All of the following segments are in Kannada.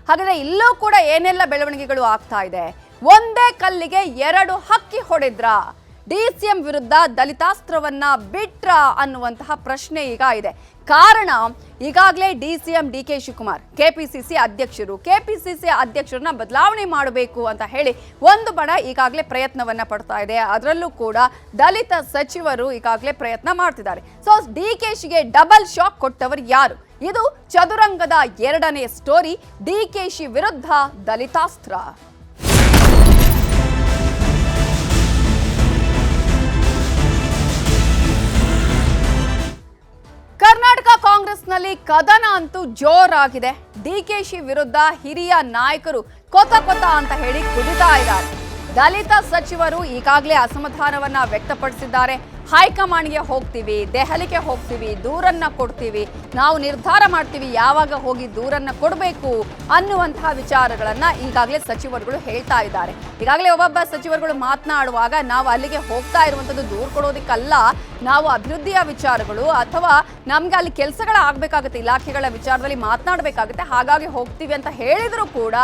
ಹಾಗಾದ್ರೆ ಇಲ್ಲೂ ಕೂಡ ಏನೆಲ್ಲ ಬೆಳವಣಿಗೆಗಳು ಆಗ್ತಾ ಇದೆ? ಒಂದೇ ಕಲ್ಲಿಗೆ ಎರಡು ಹಕ್ಕಿ ಹೊಡೆದ್ರ, ಡಿಸಿಎಂ ವಿರುದ್ಧ ದಲಿತಾಸ್ತ್ರವನ್ನ ಬಿಟ್ರ ಅನ್ನುವಂತಹ ಪ್ರಶ್ನೆ ಈಗ ಇದೆ. ಕಾರಣ, ಈಗಾಗಲೇ ಡಿಸಿಎಂ ಡಿಕೆ ಶಿವಕುಮಾರ್ ಕೆಪಿಸಿಸಿ ಅಧ್ಯಕ್ಷರನ್ನ ಬದಲಾವಣೆ ಮಾಡಬೇಕು ಅಂತ ಹೇಳಿ ಒಂದು ಬಣ ಈಗಾಗಲೇ ಪ್ರಯತ್ನವನ್ನ ಪಡ್ತಾ ಇದೆ. ಅದರಲ್ಲೂ ಕೂಡ ದಲಿತ ಸಚಿವರು ಈಗಾಗಲೇ ಪ್ರಯತ್ನ ಮಾಡ್ತಿದ್ದಾರೆ. ಸೊ ಡಿಕೆಶಿಗೆ ಡಬಲ್ ಶಾಕ್ ಕೊಟ್ಟವರು ಯಾರು? ಇದು ಚದುರಂಗದ ಎರಡನೇ ಸ್ಟೋರಿ, ಡಿಕೆಶಿ ವಿರುದ್ಧ ದಲಿತಾಸ್ತ್ರ. ಕರ್ನಾಟಕ ಕಾಂಗ್ರೆಸ್ನಲ್ಲಿ ಕದನ ಅಂತೂ ಜೋರಾಗಿದೆ. ಡಿಕೆಶಿ ವಿರುದ್ಧ ಹಿರಿಯ ನಾಯಕರು ಕೊತ ಅಂತ ಹೇಳಿ ಕುದಿತಾ ಇದ್ದಾರೆ. ದಲಿತ ಸಚಿವರು ಈಗಾಗಲೇ ಅಸಮಾಧಾನವನ್ನ ವ್ಯಕ್ತಪಡಿಸಿದ್ದಾರೆ. ಹೈಕಮಾಂಡ್ಗೆ ಹೋಗ್ತೀವಿ, ದೆಹಲಿಗೆ ಹೋಗ್ತೀವಿ, ದೂರನ್ನ ಕೊಡ್ತೀವಿ, ನಾವು ನಿರ್ಧಾರ ಮಾಡ್ತೀವಿ ಯಾವಾಗ ಹೋಗಿ ದೂರನ್ನ ಕೊಡಬೇಕು ಅನ್ನುವಂತಹ ವಿಚಾರಗಳನ್ನ ಈಗಾಗಲೇ ಸಚಿವರುಗಳು ಹೇಳ್ತಾ ಇದ್ದಾರೆ. ಈಗಾಗಲೇ ಒಬ್ಬೊಬ್ಬ ಸಚಿವರುಗಳು ಮಾತನಾಡುವಾಗ ನಾವು ಅಲ್ಲಿಗೆ ಹೋಗ್ತಾ ಇರುವಂಥದ್ದು ದೂರ ಕೊಡೋದಕ್ಕಲ್ಲ, ನಾವು ಅಭಿವೃದ್ಧಿಯ ವಿಚಾರಗಳು ಅಥವಾ ನಮ್ಗೆ ಅಲ್ಲಿ ಕೆಲಸಗಳಾಗಬೇಕಾಗುತ್ತೆ, ಇಲಾಖೆಗಳ ವಿಚಾರದಲ್ಲಿ ಮಾತನಾಡಬೇಕಾಗುತ್ತೆ, ಹಾಗಾಗಿ ಹೋಗ್ತೀವಿ ಅಂತ ಹೇಳಿದ್ರು ಕೂಡ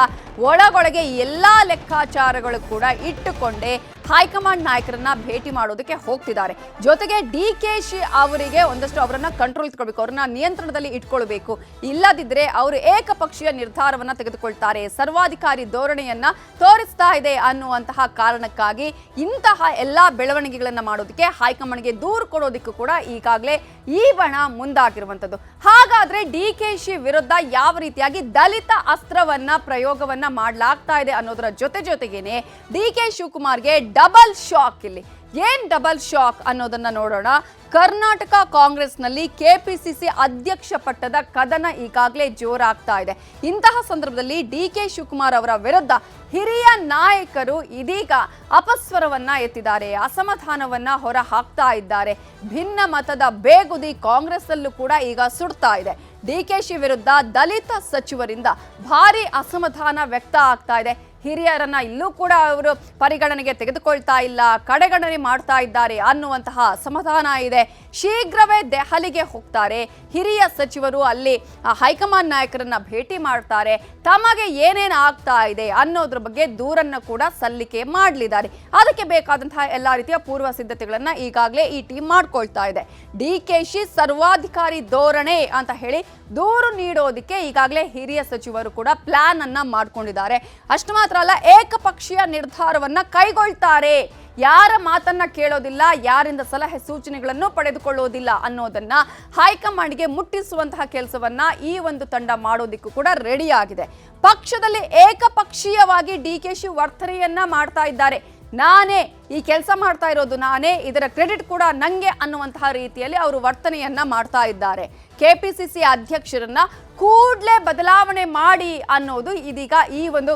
ಒಳಗೊಳಗೆ ಎಲ್ಲಾ ಲೆಕ್ಕಾಚಾರಗಳು ಕೂಡ ಇಟ್ಟುಕೊಂಡೇ ಹೈಕಮಾಂಡ್ ನಾಯಕರನ್ನ ಭೇಟಿ ಮಾಡೋದಕ್ಕೆ ಹೋಗ್ತಿದ್ದಾರೆ. ಜೊತೆಗೆ ಡಿಕೆಶಿ ಅವರಿಗೆ ಒಂದಷ್ಟು ಅವರನ್ನ ಕಂಟ್ರೋಲ್ ಇಟ್ಕೊಳ್ಬೇಕು, ಅವ್ರನ್ನ ನಿಯಂತ್ರಣದಲ್ಲಿ ಇಟ್ಕೊಳ್ಬೇಕು, ಇಲ್ಲದಿದ್ರೆ ಅವರು ಏಕಪಕ್ಷೀಯ ನಿರ್ಧಾರವನ್ನ ತೆಗೆದುಕೊಳ್ತಾರೆ, ಸರ್ವಾಧಿಕಾರಿ ಧೋರಣೆಯನ್ನ ತೋರಿಸ್ತಾ ಇದೆ ಅನ್ನುವಂತಹ ಕಾರಣಕ್ಕಾಗಿ ಇಂತಹ ಎಲ್ಲಾ ಬೆಳವಣಿಗೆಗಳನ್ನ ಮಾಡೋದಕ್ಕೆ ಹೈಕಮಾಂಡ್ಗೆ ದೂರು ಕೊಡೋದಕ್ಕೂ ಕೂಡ ಈಗಾಗಲೇ ಈ ಬಣ ಮುಂದಾಗಿರುವಂತದ್ದು. ಹಾಗಾದ್ರೆ ಡಿಕೆಶಿ ವಿರುದ್ಧ ಯಾವ ರೀತಿಯಾಗಿ ದಲಿತ ಅಸ್ತ್ರವನ್ನ ಪ್ರಯೋಗವನ್ನ ಮಾಡಲಾಗ್ತಾ ಇದೆ ಅನ್ನೋದರ ಜೊತೆಗೇನೆ ಡಿಕೆ ಶಿವಕುಮಾರ್ಗೆ ಡಬಲ್ ಶಾಕ್. ಇಲ್ಲಿ ಏನ್ ಡಬಲ್ ಶಾಕ್ ಅನ್ನೋದನ್ನ ನೋಡೋಣ. ಕರ್ನಾಟಕ ಕಾಂಗ್ರೆಸ್ನಲ್ಲಿ ಕೆಪಿಸಿಸಿ ಅಧ್ಯಕ್ಷ ಪಟ್ಟದ ಕದನ ಈಗಾಗಲೇ ಜೋರಾಗ್ತಾ ಇದೆ. ಇಂತಹ ಸಂದರ್ಭದಲ್ಲಿ ಡಿಕೆ ಶಿವಕುಮಾರ್ ಅವರ ವಿರುದ್ಧ ಹಿರಿಯ ನಾಯಕರು ಇದೀಗ ಅಪಸ್ವರವನ್ನ ಎತ್ತಿದ್ದಾರೆ, ಅಸಮಾಧಾನವನ್ನ ಹೊರ ಹಾಕ್ತಾ ಇದ್ದಾರೆ. ಭಿನ್ನ ಮತದ ಬೇಗುದಿ ಕಾಂಗ್ರೆಸ್ ಅಲ್ಲೂ ಕೂಡ ಈಗ ಸುಡ್ತಾ ಇದೆ. ಡಿಕೆಶಿ ವಿರುದ್ಧ ದಲಿತ ಸಚಿವರಿಂದ ಭಾರಿ ಅಸಮಾಧಾನ ವ್ಯಕ್ತ ಆಗ್ತಾ ಇದೆ. ಹಿರಿಯರನ್ನ ಇಲ್ಲೂ ಕೂಡ ಅವರು ಪರಿಗಣನೆಗೆ ತೆಗೆದುಕೊಳ್ತಾ ಇಲ್ಲ, ಕಡೆಗಣನೆ ಮಾಡ್ತಾ ಇದ್ದಾರೆ ಅನ್ನುವಂತಹ ಅಸಮಾಧಾನ ಇದೆ. ಶೀಘ್ರವೇ ದೆಹಲಿಗೆ ಹೋಗ್ತಾರೆ, ಹಿರಿಯ ಸಚಿವರು ಅಲ್ಲಿ ಹೈಕಮಾಂಡ್ ನಾಯಕರನ್ನ ಭೇಟಿ ಮಾಡ್ತಾರೆ, ತಮಗೆ ಏನೇನು ಆಗ್ತಾ ಇದೆ ಅನ್ನೋದ್ರ ಬಗ್ಗೆ ದೂರನ್ನ ಕೂಡ ಸಲ್ಲಿಕೆ ಮಾಡಲಿದ್ದಾರೆ. ಅದಕ್ಕೆ ಬೇಕಾದಂತಹ ಎಲ್ಲಾ ರೀತಿಯ ಪೂರ್ವ ಸಿದ್ಧತೆಗಳನ್ನ ಈಗಾಗಲೇ ಈ ಟೀಮ್ ಮಾಡ್ಕೊಳ್ತಾ ಇದೆ. ಡಿಕೆಶಿ ಸರ್ವಾಧಿಕಾರಿ ಧೋರಣೆ ಅಂತ ಹೇಳಿ ದೂರು ನೀಡೋದಕ್ಕೆ ಈಗಾಗಲೇ ಹಿರಿಯ ಸಚಿವರು ಕೂಡ ಪ್ಲಾನ್ ಅನ್ನ ಮಾಡ್ಕೊಂಡಿದ್ದಾರೆ. ಅಷ್ಟು ಮಾತ್ರ ಅಲ್ಲ, ಏಕಪಕ್ಷೀಯ ನಿರ್ಧಾರವನ್ನ ಕೈಗೊಳ್ತಾರೆ, ಯಾರ ಮಾತನ್ನ ಕೇಳೋದಿಲ್ಲ, ಯಾರಿಂದ ಸಲಹೆ ಸೂಚನೆಗಳನ್ನು ಪಡೆದುಕೊಳ್ಳೋದಿಲ್ಲ ಅನ್ನೋದನ್ನ ಹೈಕಮಾಂಡ್ಗೆ ಮುಟ್ಟಿಸುವಂತಹ ಕೆಲಸವನ್ನ ಈ ಒಂದು ತಂಡ ಮಾಡೋದಿಕ್ಕೂ ಕೂಡ ರೆಡಿ ಆಗಿದೆ. ಪಕ್ಷದಲ್ಲಿ ಏಕಪಕ್ಷೀಯವಾಗಿ ಡಿಕೆಶಿ ವರ್ತನೆಯನ್ನ ಮಾಡ್ತಾ ಇದ್ದಾರೆ. ನಾನೇ ಈ ಕೆಲಸ ಮಾಡ್ತಾ ಇರೋದು, ನಾನೇ ಇದರ ಕ್ರೆಡಿಟ್ ಕೂಡ ನಂಗೆ ಅನ್ನುವಂತಹ ರೀತಿಯಲ್ಲಿ ಅವರು ವರ್ತನೆಯನ್ನ ಮಾಡ್ತಾ ಇದ್ದಾರೆ. ಕೆಪಿಸಿಸಿ ಅಧ್ಯಕ್ಷರನ್ನ ಕೂಡಲೇ ಬದಲಾವಣೆ ಮಾಡಿ ಅನ್ನೋದು ಇದೀಗ ಈ ಒಂದು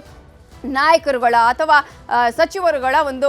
ನಾಯಕರುಗಳ ಅಥವಾ ಸಚಿವರುಗಳ ಒಂದು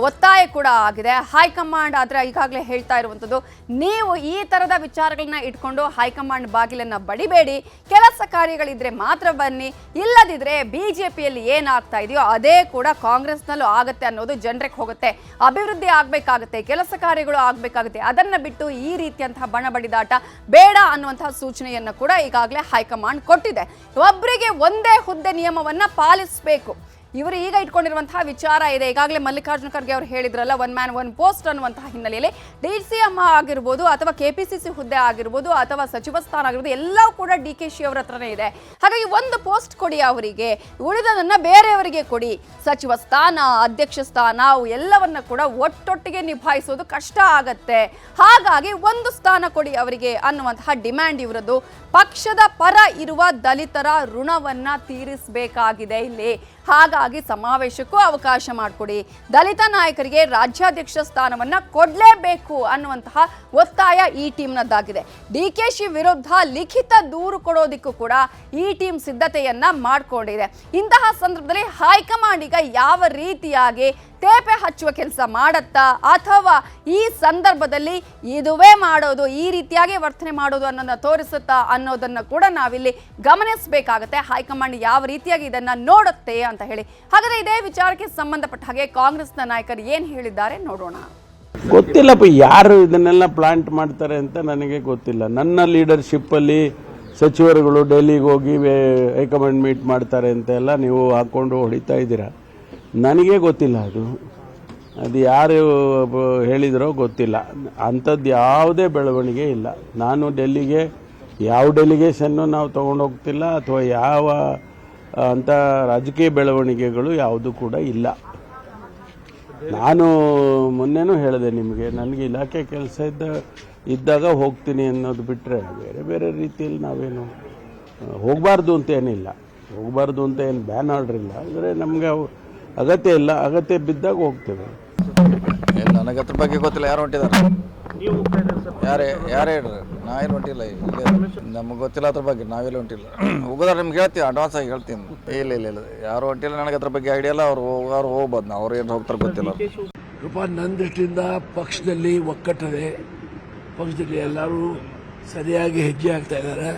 ಒತ್ತಾಯ ಕೂಡ ಆಗಿದೆ. ಹೈಕಮಾಂಡ್ ಆದ್ರೆ ಈಗಾಗಲೇ ಹೇಳ್ತಾ ಇರುವಂಥದ್ದು, ನೀವು ಈ ತರದ ವಿಚಾರಗಳನ್ನ ಇಟ್ಕೊಂಡು ಹೈಕಮಾಂಡ್ ಬಾಗಿಲನ್ನ ಬಡಿಬೇಡಿ, ಕೆಲಸ ಕಾರ್ಯಗಳಿದ್ರೆ ಮಾತ್ರ ಬನ್ನಿ, ಇಲ್ಲದಿದ್ರೆ ಬಿಜೆಪಿಯಲ್ಲಿ ಏನಾಗ್ತಾ ಇದೆಯೋ ಅದೇ ಕೂಡ ಕಾಂಗ್ರೆಸ್ನಲ್ಲೂ ಆಗತ್ತೆ ಅನ್ನೋದು ಜನರಿಗೆ ಹೋಗುತ್ತೆ. ಅಭಿವೃದ್ಧಿ ಆಗ್ಬೇಕಾಗತ್ತೆ, ಕೆಲಸ ಕಾರ್ಯಗಳು ಆಗ್ಬೇಕಾಗುತ್ತೆ, ಅದನ್ನ ಬಿಟ್ಟು ಈ ರೀತಿಯಂತಹ ಬಣ ಬಡಿದಾಟ ಬೇಡ ಅನ್ನುವಂತಹ ಸೂಚನೆಯನ್ನ ಕೂಡ ಈಗಾಗಲೇ ಹೈಕಮಾಂಡ್ ಕೊಟ್ಟಿದೆ. ಒಬ್ಬರಿಗೆ ಒಂದೇ ಹುದ್ದೆ ನಿಯಮವನ್ನ ಪಾಲಿಸಬೇಕು. ಇವರು ಈಗ ಇಟ್ಕೊಂಡಿರುವಂತಹ ವಿಚಾರ ಇದೆ. ಈಗಾಗಲೇ ಮಲ್ಲಿಕಾರ್ಜುನ ಖರ್ಗೆ ಅವರು ಹೇಳಿದ್ರಲ್ಲ, ಒನ್ ಮ್ಯಾನ್ ಒನ್ ಪೋಸ್ಟ್ ಅನ್ನುವಂತಹ ಹಿನ್ನೆಲೆಯಲ್ಲಿ ಡಿಸಿಎಂ ಆಗಿರ್ಬೋದು ಅಥವಾ ಕೆಪಿಸಿಸಿ ಹುದ್ದೆ ಆಗಿರ್ಬೋದು ಅಥವಾ ಸಚಿವ ಸ್ಥಾನ ಆಗಿರ್ಬೋದು ಎಲ್ಲವೂ ಕೂಡ ಡಿಕೆಶಿ ಅವರ ಹತ್ರನೇ ಇದೆ. ಹಾಗಾಗಿ ಒಂದು ಪೋಸ್ಟ್ ಕೊಡಿ ಅವರಿಗೆ, ಉಳಿದದನ್ನ ಬೇರೆಯವರಿಗೆ ಕೊಡಿ. ಸಚಿವ ಸ್ಥಾನ, ಅಧ್ಯಕ್ಷ ಸ್ಥಾನ ಎಲ್ಲವನ್ನ ಕೂಡ ಒಟ್ಟೊಟ್ಟಿಗೆ ನಿಭಾಯಿಸೋದು ಕಷ್ಟ ಆಗತ್ತೆ, ಹಾಗಾಗಿ ಒಂದು ಸ್ಥಾನ ಕೊಡಿ ಅವರಿಗೆ ಅನ್ನುವಂತಹ ಡಿಮ್ಯಾಂಡ್ ಇವರದ್ದು. ಪಕ್ಷದ ಪರ ಇರುವ ದಲಿತರ ಋಣವನ್ನ ತೀರಿಸಬೇಕಾಗಿದೆ ಇಲ್ಲಿ. ಹಾಗಾಗಿ ಸಮಾವೇಶಕ್ಕೂ ಅವಕಾಶ ಮಾಡಿಕೊಡಿ, ದಲಿತ ನಾಯಕರಿಗೆ ರಾಜ್ಯಾಧ್ಯಕ್ಷ ಸ್ಥಾನವನ್ನ ಕೊಡಲೇಬೇಕು ಅನ್ನುವಂತಹ ಒತ್ತಾಯ ಈ ಟೀಮ್ನದ್ದಾಗಿದೆ. ಡಿಕೆಶಿ ವಿರುದ್ಧ ಲಿಖಿತ ದೂರು ಕೊಡೋದಿಕ್ಕೂ ಕೂಡ ಈ ಟೀಮ್ ಸಿದ್ಧತೆಯನ್ನ ಮಾಡಿಕೊಂಡಿದೆ. ಇಂತಹ ಸಂದರ್ಭದಲ್ಲಿ ಹೈಕಮಾಂಡ್ ಈಗ ಯಾವ ರೀತಿಯಾಗಿ ತೇಪೆ ಹಚ್ಚುವ ಕೆಲಸ ಮಾಡತ್ತಾ ಅಥವಾ ಈ ಸಂದರ್ಭದಲ್ಲಿ ಇದುವೇ ಮಾಡೋದು, ಈ ರೀತಿಯಾಗಿ ವರ್ತನೆ ಮಾಡೋದು ಅನ್ನೋದನ್ನ ತೋರಿಸುತ್ತಾ ಅನ್ನೋದನ್ನ ಕೂಡ ನಾವಿಲ್ಲಿ ಗಮನಿಸಬೇಕಾಗತ್ತೆ. ಹೈಕಮಾಂಡ್ ಯಾವ ರೀತಿಯಾಗಿ ಇದನ್ನ ನೋಡುತ್ತೆ ಅಂತ ಹೇಳಿ. ಹಾಗಾದ್ರೆ ಇದೇ ವಿಚಾರಕ್ಕೆ ಸಂಬಂಧಪಟ್ಟ ಹಾಗೆ ಕಾಂಗ್ರೆಸ್ನ ನಾಯಕರು ಏನ್ ಹೇಳಿದ್ದಾರೆ ನೋಡೋಣ. ಗೊತ್ತಿಲ್ಲಪ್ಪ ಯಾರು ಇದನ್ನೆಲ್ಲ ಪ್ಲಾಂಟ್ ಮಾಡ್ತಾರೆ ಅಂತ ನನಗೆ ಗೊತ್ತಿಲ್ಲ. ನನ್ನ ಲೀಡರ್ಶಿಪ್ ಅಲ್ಲಿ ಸಚಿವರುಗಳು ಡೆಲ್ಲಿಗೆ ಹೋಗಿ ಹೈಕಮಾಂಡ್ ಮೀಟ್ ಮಾಡ್ತಾರೆ ಅಂತೆಲ್ಲ ನೀವು ಹಾಕ್ಕೊಂಡು ಹೊಡಿತಾ ಇದ್ದೀರಾ. ನನಗೇ ಗೊತ್ತಿಲ್ಲ ಅದು ಯಾರು ಹೇಳಿದರೋ ಗೊತ್ತಿಲ್ಲ. ಅಂಥದ್ದು ಯಾವುದೇ ಬೆಳವಣಿಗೆ ಇಲ್ಲ. ನಾನು ಡೆಲ್ಲಿಗೆ ಯಾವ ಡೆಲಿಗೇಷನ್ನು ನಾವು ತೊಗೊಂಡೋಗ್ತಿಲ್ಲ ಅಥವಾ ಯಾವ ಅಂಥ ರಾಜಕೀಯ ಬೆಳವಣಿಗೆಗಳು ಯಾವುದೂ ಕೂಡ ಇಲ್ಲ. ನಾನು ಮೊನ್ನೆನೂ ಹೇಳಿದೆ ನಿಮಗೆ, ನನಗೆ ಇಲಾಖೆ ಕೆಲಸ ಇದ್ದಾಗ ಹೋಗ್ತೀನಿ ಅನ್ನೋದು ಬಿಟ್ಟರೆ ಬೇರೆ ರೀತಿಯಲ್ಲಿ ನಾವೇನು ಹೋಗಬಾರ್ದು ಅಂತ ಏನಿಲ್ಲ. ಹೋಗಬಾರ್ದು ಅಂತ ಏನು ಬ್ಯಾನ್ ಆರ್ಡ್ರ್ ಇಲ್ಲ. ಅಂದರೆ ನಮಗೆ ಅಗತ್ಯ ಇಲ್ಲ, ಅಗತ್ಯ ಬಿದ್ದಾಗ ಹೋಗ್ತೇವೆ. ನನಗೆ ಅದ್ರ ಬಗ್ಗೆ ಗೊತ್ತಿಲ್ಲ. ಯಾರು ಹೊಂಟಿದ್ದಾರೆ? ಯಾರು ಹೇಳ್ರಿ? ನಾವೇನು ಹೊಂಟಿಲ್ಲ. ನಮಗೆ ಗೊತ್ತಿಲ್ಲ ಅದ್ರ ಬಗ್ಗೆ. ನಾವೆಲ್ಲ ಹೊಂಟಿಲ್ಲ. ಹೋಗೋದಾರೆ ನಿಮ್ಗೆ ಹೇಳ್ತೀವಿ, ಅಡ್ವಾನ್ಸ್ ಆಗಿ ಹೇಳ್ತೀನಿ. ಇಲ್ಲ ಯಾರು ಹೊಂಟಿಲ್ಲ. ನನಗೆ ಅದ್ರ ಬಗ್ಗೆ ಐಡಿಯಾ ಇಲ್ಲ. ಅವ್ರು ಹೋಗ್ಬೋದು. ಅವ್ರು ಏನು ಹೋಗ್ತಾರೆ ಗೊತ್ತಿಲ್ಲ. ನನ್ನ ದೃಷ್ಟಿಯಿಂದ ಪಕ್ಷದಲ್ಲಿ ಒಕ್ಕಟ್ಟಿದೆ. ಪಕ್ಷದಲ್ಲಿ ಎಲ್ಲರೂ ಸರಿಯಾಗಿ ಹೆಜ್ಜೆ ಆಗ್ತಾ ಇದ್ದಾರೆ.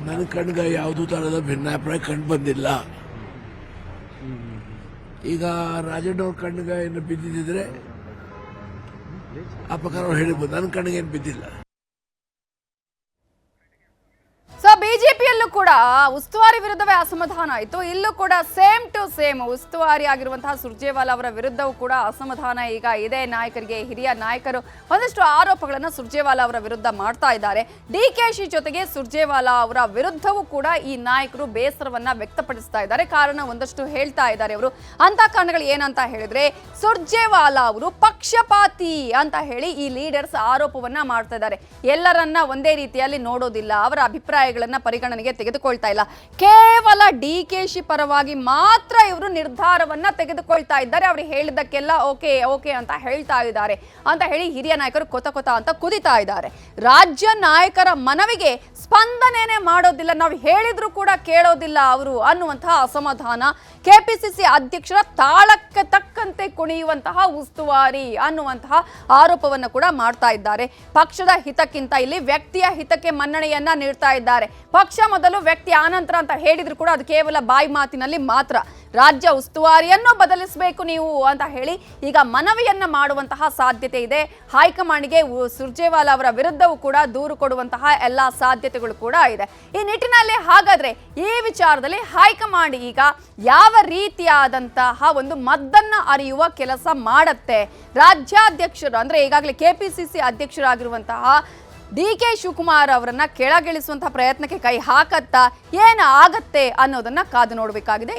ನನ್ನ ಕಣ್ಗೆ ಯಾವುದೂ ಥರದ ಭಿನ್ನಾಭಿಪ್ರಾಯ ಕಂಡು ಬಂದಿಲ್ಲ. ಈಗ ರಾಜಣ್ಣವ್ರ ಕಣ್ಣಿಗೆ ಏನು ಬಿದ್ದಿದ್ದರೆ ಆ ಪ್ರಕಾರ ಅವ್ರು ಹೇಳಿರ್ಬೋದು. ನನ್ನ ಕಣ್ಣಿಗೆ ಏನು ಬಿದ್ದಿಲ್ಲ. ಸೊ ಬಿಜೆಪಿಯಲ್ಲೂ ಕೂಡ ಉಸ್ತುವಾರಿ ವಿರುದ್ಧವೇ ಅಸಮಾಧಾನ ಆಯಿತು. ಇಲ್ಲೂ ಕೂಡ ಸೇಮ್ ಟು ಸೇಮ್ ಉಸ್ತುವಾರಿ ಆಗಿರುವಂತಹ ಸುರ್ಜೇವಾಲಾ ಅವರ ವಿರುದ್ಧವೂ ಕೂಡ ಅಸಮಾಧಾನ ಈಗ ಇದೆ. ನಾಯಕರಿಗೆ, ಹಿರಿಯ ನಾಯಕರು ಒಂದಷ್ಟು ಆರೋಪಗಳನ್ನು ಸುರ್ಜೇವಾಲಾ ಅವರ ವಿರುದ್ಧ ಮಾಡ್ತಾ ಇದ್ದಾರೆ. ಡಿಕೆಶಿ ಜೊತೆಗೆ ಸುರ್ಜೇವಾಲಾ ಅವರ ವಿರುದ್ಧವೂ ಕೂಡ ಈ ನಾಯಕರು ಬೇಸರವನ್ನ ವ್ಯಕ್ತಪಡಿಸ್ತಾ ಇದ್ದಾರೆ. ಕಾರಣ ಒಂದಷ್ಟು ಹೇಳ್ತಾ ಇದ್ದಾರೆ ಅವರು. ಅಂತ ಕಾರಣಗಳು ಏನಂತ ಹೇಳಿದ್ರೆ, ಸುರ್ಜೇವಾಲಾ ಅವರು ಪಕ್ಷಪಾತಿ ಅಂತ ಹೇಳಿ ಈ ಲೀಡರ್ಸ್ ಆರೋಪವನ್ನ ಮಾಡ್ತಾ ಇದ್ದಾರೆ. ಎಲ್ಲರನ್ನ ಒಂದೇ ರೀತಿಯಲ್ಲಿ ನೋಡೋದಿಲ್ಲ, ಅವರ ಅಭಿಪ್ರಾಯಗಳನ್ನ ಪರಿಗಣನೆಗೆ ತೆಗೆದುಕೊಳ್ತಾ ಇಲ್ಲ. ಕೇವಲ ಡಿಕೆಶಿ ಪರವಾಗಿ ಮಾತ್ರ ಇವರು ನಿರ್ಧಾರವನ್ನ ತೆಗೆದುಕೊಳ್ತಾ ಇದ್ದಾರೆ. ಅವರು ಹೇಳಿದ್ದಕ್ಕೆಲ್ಲ ಓಕೆ ಅಂತ ಹೇಳ್ತಾ ಇದ್ದಾರೆ ಅಂತ ಹೇಳಿ ಹಿರಿಯ ನಾಯಕರು ಕೊತ ಅಂತ ಕುದಿತಾ ಇದ್ದಾರೆ. ರಾಜ್ಯ ನಾಯಕರ ಮನವಿಗೆ ಸ್ಪಂದನೆನೇ ಮಾಡೋದಿಲ್ಲ, ನಾವು ಹೇಳಿದ್ರು ಕೂಡ ಕೇಳೋದಿಲ್ಲ ಅವರು ಅನ್ನುವಂತಹ ಅಸಮಾಧಾನ. ಕೆಪಿಸಿಸಿ ಅಧ್ಯಕ್ಷರ ತಾಳಕ್ಕೆ ತಕ್ಕಂತೆ ಕುಣಿಯುವಂತಹ ಉಸ್ತುವಾರಿ ಅನ್ನುವಂತಹ ಆರೋಪವನ್ನು ಕೂಡ ಮಾಡ್ತಾ ಇದ್ದಾರೆ. ಪಕ್ಷದ ಹಿತಕ್ಕಿಂತ ಇಲ್ಲಿ ವ್ಯಕ್ತಿಯ ಹಿತಕ್ಕೆ ಮನ್ನಣೆಯನ್ನ ನೀಡ್ತಾ ಇದ್ದಾರೆ. ಪಕ್ಷ ಮೊದಲು, ವ್ಯಕ್ತಿ ಆನಂತರ ಅಂತ ಹೇಳಿದ್ರು ಕೂಡ ಅದು ಕೇವಲ ಬಾಯಿ ಮಾತಿನಲ್ಲಿ ಮಾತ್ರ. ರಾಜ್ಯ ಉಸ್ತುವಾರಿಯನ್ನು ಬದಲಿಸಬೇಕು ನೀವು ಅಂತ ಹೇಳಿ ಈಗ ಮನವಿಯನ್ನ ಮಾಡುವಂತಹ ಸಾಧ್ಯತೆ ಇದೆ. ಹೈಕಮಾಂಡ್ಗೆ ಸುರ್ಜೇವಾಲಾ ಅವರ ವಿರುದ್ಧವೂ ಕೂಡ ದೂರು ಕೊಡುವಂತಹ ಎಲ್ಲಾ ಸಾಧ್ಯತೆಗಳು ಕೂಡ ಇದೆ. ಈ ನಿಟ್ಟಿನಲ್ಲಿ ಹಾಗಾದ್ರೆ ಈ ವಿಚಾರದಲ್ಲಿ ಹೈಕಮಾಂಡ್ ಈಗ ಯಾವ ರೀತಿಯಾದಂತಹ ಒಂದು ಮದ್ದನ್ನ ಅರಿಯುವ ಕೆಲಸ ಮಾಡತ್ತೆ? ರಾಜ್ಯಾಧ್ಯಕ್ಷರು ಅಂದ್ರೆ ಈಗಾಗಲೇ ಕೆಪಿಸಿಸಿ ಅಧ್ಯಕ್ಷರಾಗಿರುವಂತಹ ಡಿಕೆ ಶಿವಕುಮಾರ್ ಅವರನ್ನ ಕೆಳಗಿಳಿಸುವಂತಹ ಪ್ರಯತ್ನಕ್ಕೆ ಕೈ ಹಾಕತ್ತಾ, ಏನಾಗತ್ತೆ ಅನ್ನೋದನ್ನ ಕಾದು ನೋಡಬೇಕಾಗಿದೆ.